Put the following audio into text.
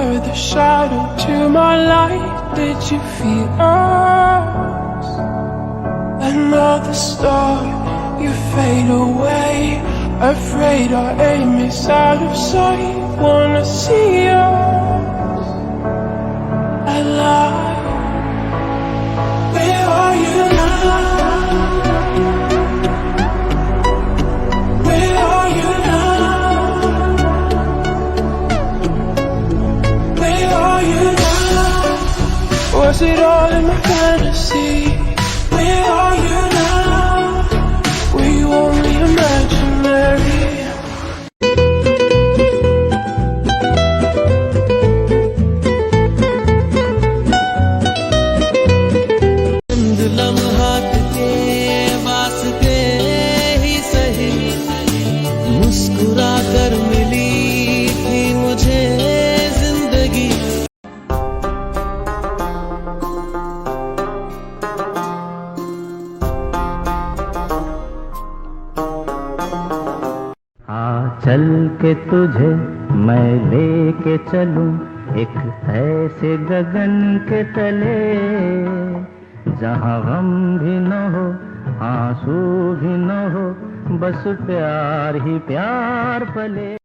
were the shadow to my light. Did you feel us? Another star, you fade away. Afraid our aim is out of sight. Wanna see us alive. Where are you now? Where are you now? Where are you now? Was it all in my fantasy? Where are you now? Were you only imaginary? लम्हात के वास्ते ही सही मुस्कुरा कर मिली थी मुझे जिंदगी। चल के तुझे मैं लेके चलूं एक ऐसे गगन के तले, जहाँ गम भी न हो आंसू भी न हो, बस प्यार ही प्यार पले।